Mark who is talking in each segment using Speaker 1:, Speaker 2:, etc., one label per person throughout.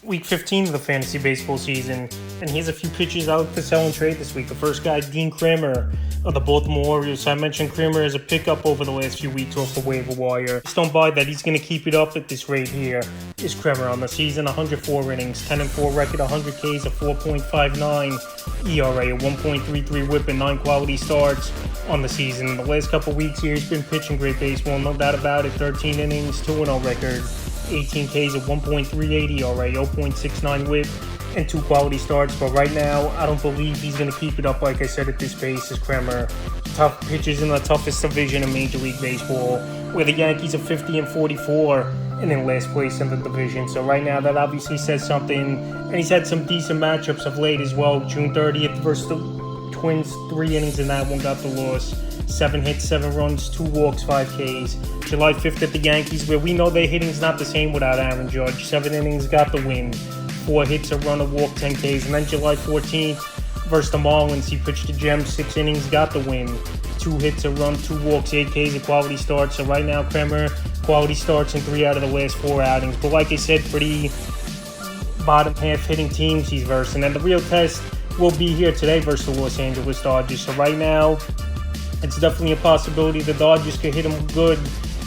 Speaker 1: Week 15 of the fantasy baseball season, and here's a few pitchers out to sell and trade this week. The first guy, Dean Kremer of the Baltimore Orioles. I mentioned Kremer as a pickup over the last few weeks off the waiver wire. Just don't buy that he's going to keep it up at this rate here. Is Kremer on the season, 104 innings, 10-4 record, 100 Ks, a 4.59 ERA, a 1.33 WHIP, and 9 quality starts on the season. In the last couple weeks here, he's been pitching great baseball, no doubt about it. 13 innings, 2-0 record, 18 Ks, a 1.38 ERA, 0.69 WHIP, and 2 quality starts. But right now, I don't believe he's going to keep it up, like I said, at this pace. Is Kremer. Tough pitchers in the toughest division in Major League Baseball, where the Yankees are 50-44 and in last place in the division. So right now, that obviously says something. And he's had some decent matchups of late as well. June 30th versus the Twins, 3 innings in that one, got the loss. 7 hits, 7 runs, 2 walks, 5 Ks. July 5th at the Yankees, where we know their hitting's not the same without Aaron Judge. 7 innings, got the win. 4 hits, a run, a walk, 10 Ks. And then July 14th versus the Marlins, he pitched to Gems, 6 innings, got the win. 2 hits, a run, 2 walks, 8 Ks, a quality start. So right now, Kremer, quality starts in 3 out of the last 4 outings. But like I said, pretty bottom half hitting teams he's versus. And then the real test will be here today versus the Los Angeles Dodgers. So right now, it's definitely a possibility the Dodgers could hit him good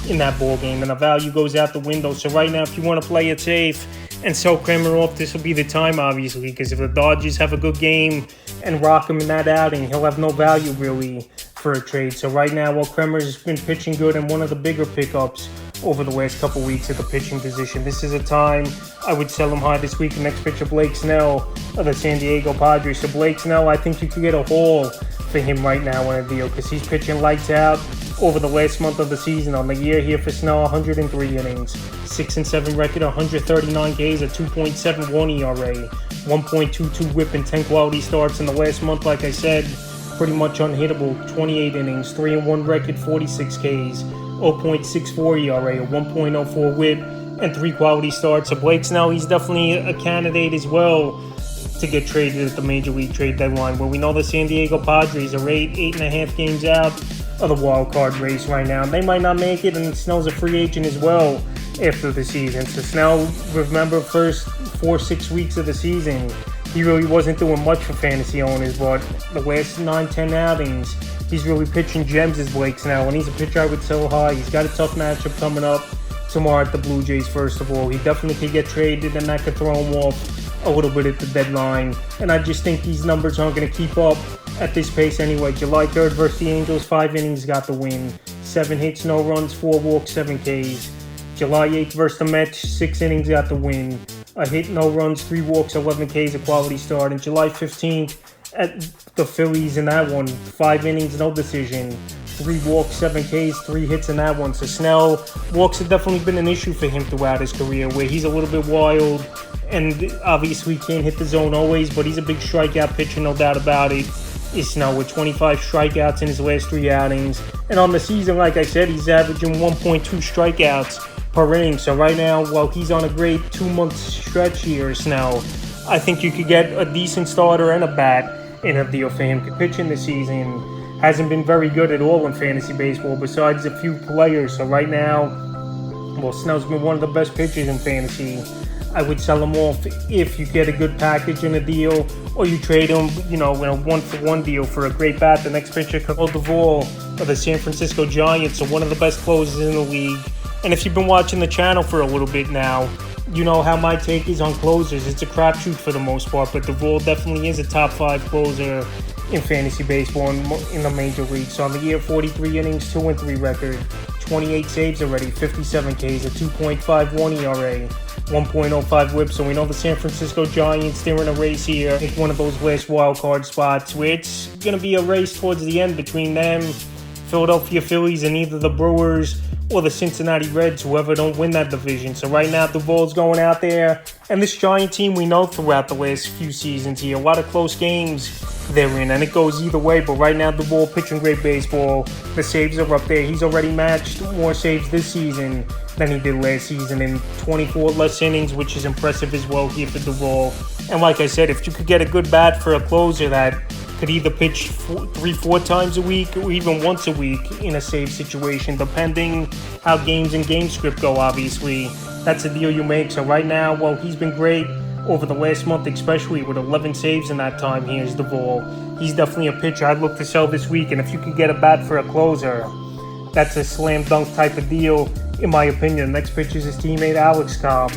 Speaker 1: in that ball game, and the value goes out the window. So right now, if you want to play it safe and sell Kremer off, this will be the time, obviously, because if the Dodgers have a good game and rock him in that outing, he'll have no value really for a trade. So right now, while Kremer's been pitching good and one of the bigger pickups over the last couple weeks at the pitching position, this is a time I would sell him high this week. The next pitcher, Blake Snell of the San Diego Padres. So Blake Snell, I think you could get a haul for him right now on a deal, because he's pitching lights out over the last month of the season. On the year here for Snell, 103 innings, 6-7 record, 139 Ks, a 2.71 ERA, 1.22 WHIP, and 10 quality starts in the last month. Like I said, pretty much unhittable. 28 innings, 3-1 record, 46 Ks, 0.64 ERA, a 1.04 WHIP, and 3 quality starts. So Blake Snell, he's definitely a candidate as well to get traded at the Major League trade deadline, where we know the San Diego Padres are 8.5 games out of the wild card race right now. They might not make it, and Snell's a free agent as well after the season. So Snell, remember, first 4-6 weeks of the season, he really wasn't doing much for fantasy owners, but the last 9-10 outings, he's really pitching gems as Blake Snell, and he's a pitcher I would sell high. He's got a tough matchup coming up tomorrow at the Blue Jays, first of all. He definitely could get traded, and that could throw him off a little bit at the deadline, and I just think these numbers aren't going to keep up at this pace anyway. July 3rd versus the Angels, 5 innings, got the win. 7 hits, no runs, 4 walks, 7 Ks. July 8th versus the Mets, 6 innings, got the win. A hit, no runs, 3 walks, 11 Ks, a quality start. And July 15th at the Phillies in that one, 5 innings, no decision. 3 walks, 7 Ks, 3 hits in that one. So Snell, walks have definitely been an issue for him throughout his career, where he's a little bit wild and obviously can't hit the zone always, but he's a big strikeout pitcher, no doubt about it. Is Snell with 25 strikeouts in his last 3 outings. And on the season, like I said, he's averaging 1.2 strikeouts per inning. So right now, while he's on a great 2-month stretch here, Snell, I think you could get a decent starter and a bat in a deal for him. Pitching this season hasn't been very good at all in fantasy baseball, besides a few players. So right now, well, Snell's been one of the best pitchers in fantasy. I would sell him off if you get a good package in a deal, or you trade him, in a 1-for-1 deal for a great bat. The next pitcher, Kyle Duvall of the San Francisco Giants, are one of the best closers in the league. And if you've been watching the channel for a little bit now, you know how my take is on closers. It's a crapshoot for the most part, but Duvall definitely is a top 5 closer in fantasy baseball in the major league. So on the year, 43 innings, 2-3 record, 28 saves already, 57 Ks, a 2.51 ERA, 1.05 WHIP. So we know the San Francisco Giants, they're in a race here. It's one of those last wild card spots where it's going to be a race towards the end between them, Philadelphia Phillies, and either the Brewers or the Cincinnati Reds, whoever don't win that division. So right now, Duvall's going out there. And this Giant team, we know throughout the last few seasons here, a lot of close games they're in, and it goes either way. But right now, Duvall pitching great baseball. The saves are up there. He's already matched more saves this season than he did last season in 24 less innings, which is impressive as well here for Duvall. And like I said, if you could get a good bat for a closer that could either pitch 3-4 times a week or even once a week in a save situation, depending how games and game script go, obviously. That's a deal you make. So right now, well, he's been great over the last month, especially with 11 saves in that time. Here's Duvall. He's definitely a pitcher I'd look to sell this week, and if you can get a bat for a closer, that's a slam dunk type of deal, in my opinion. Next pitcher is his teammate Alex Cobb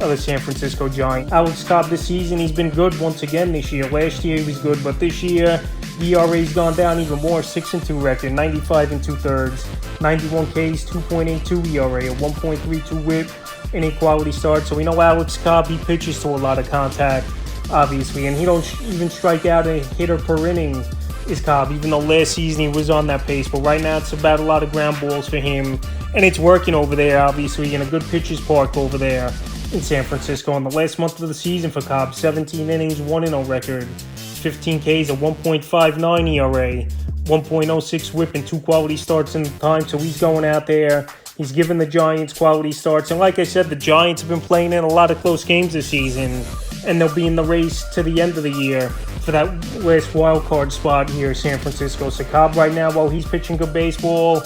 Speaker 1: of the San Francisco Giants. Alex Cobb this season, he's been good once again this year. Last year he was good, but this year the ERA's gone down even more. 6-2 record, 95 2/3, 91 Ks, 2.82 ERA, a 1.32 WHIP, and a quality start. So we know Alex Cobb, he pitches to a lot of contact, obviously, and he don't even strike out a hitter per inning. Is Cobb, even though last season he was on that pace, but right now it's about a lot of ground balls for him, and it's working over there, obviously, in a good pitcher's park over there in San Francisco. In the last month of the season for Cobb, 17 innings, 1-0 record, 15 Ks, a 1.59 ERA, 1.06 WHIP, and 2 quality starts in the time. So he's going out there, he's giving the Giants quality starts, and like I said, the Giants have been playing in a lot of close games this season, and they'll be in the race to the end of the year for that last wild card spot here in San Francisco. So Cobb right now, while he's pitching good baseball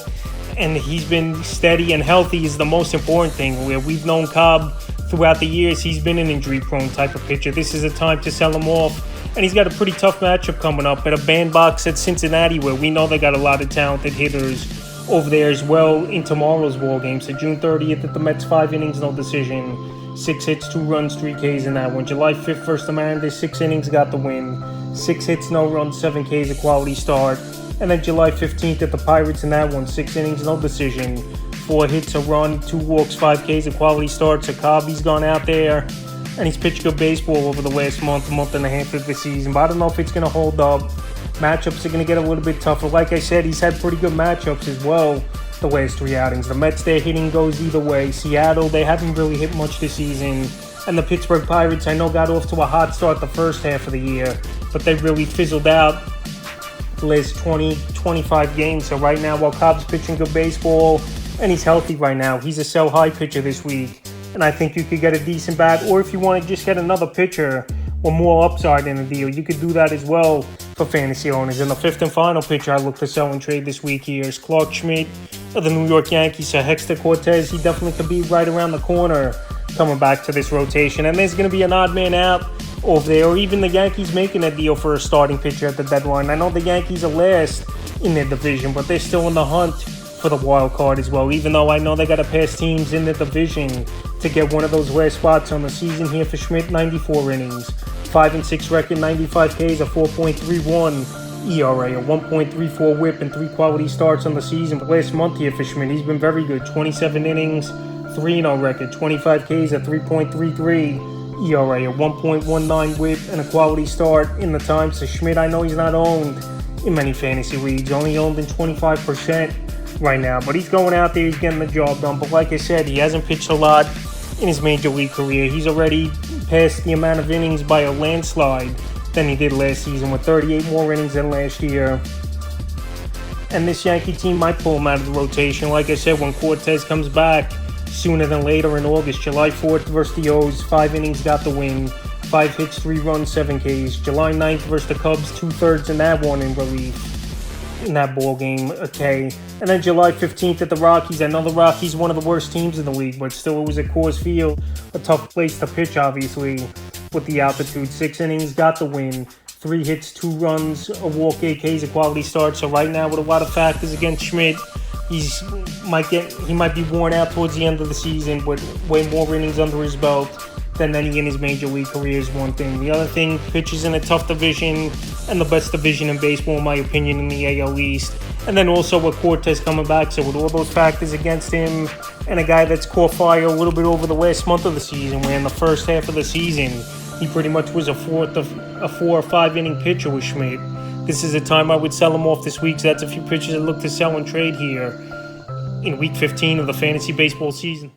Speaker 1: and he's been steady and healthy, is the most important thing. Where we've known Cobb throughout the years, he's been an injury-prone type of pitcher. This is a time to sell him off, and he's got a pretty tough matchup coming up at a bandbox at Cincinnati, where we know they got a lot of talented hitters over there as well in tomorrow's ball game. So June 30th at the Mets, 5 innings, no decision. 6 hits, 2 runs, 3 Ks in that one. July 5th versus the Mariners, 6 innings, got the win. 6 hits, no runs, 7 Ks, a quality start. And then July 15th at the Pirates in that one, 6 innings, no decision. 4 hits, a run, 2 walks, 5 Ks, a quality start. So Cobb, he's gone out there and he's pitched good baseball over the last month and a half of the season. But I don't know if it's going to hold up. Matchups are going to get a little bit tougher. Like I said, he's had pretty good matchups as well the last 3 outings. The Mets, their hitting goes either way. Seattle, they haven't really hit much this season. And the Pittsburgh Pirates, I know, got off to a hot start the first half of the year, but they really fizzled out the last 20-25 games. So right now, while Cobb's pitching good baseball and he's healthy right now, he's a sell-high pitcher this week. And I think you could get a decent bat, or if you want to just get another pitcher or more upside in the deal, you could do that as well for fantasy owners. And the 5th and final pitcher I look to sell and trade this week here is Clarke Schmidt of the New York Yankees. So Hector Cortez, he definitely could be right around the corner coming back to this rotation. And there's going to be an odd man out over there, or even the Yankees making a deal for a starting pitcher at the deadline. I know the Yankees are last in their division, but they're still in the hunt for the wild card as well, even though I know they got to pass teams in the division to get one of those last spots on the season here for Schmidt. 94 innings, 5-6 record, 95 Ks, a 4.31 ERA, a 1.34 WHIP, and 3 quality starts on the season. But last month here for Schmidt, he's been very good. 27 innings, 3-0 record, 25 Ks, a 3.33 ERA, a 1.19 WHIP, and a quality start in the time. So Schmidt, I know he's not owned in many fantasy leagues, only owned in 25% right now, but he's going out there, he's getting the job done. But like I said, he hasn't pitched a lot in his major league career. He's already passed the amount of innings by a landslide than he did last season, with 38 more innings than last year. And this Yankee team might pull him out of the rotation, like I said, when Cortez comes back sooner than later in August. July 4th versus the O's, 5 innings, got the win. 5 hits, 3 runs, 7 Ks. July 9th versus the Cubs, 2/3 in that one in relief in that ball game, okay. And then July 15th at the Rockies. I know the Rockies one of the worst teams in the league, but still it was at Coors Field, a tough place to pitch, obviously, with the altitude. 6 innings, got the win. 3 hits, 2 runs, a walk, 8 Ks, a quality start. So right now, with a lot of factors against Schmidt, he might be worn out towards the end of the season, with way more innings under his belt than any in his major league career is one thing. The other thing, pitches in a tough division, and the best division in baseball, in my opinion, in the AL East. And then also with Cortez coming back, so with all those factors against him, and a guy that's caught fire a little bit over the last month of the season, where in the first half of the season, he pretty much was a 4 or 5 inning pitcher with Schmidt. This is a time I would sell him off this week, so that's a few pitchers I look to sell and trade here in Week 15 of the fantasy baseball season.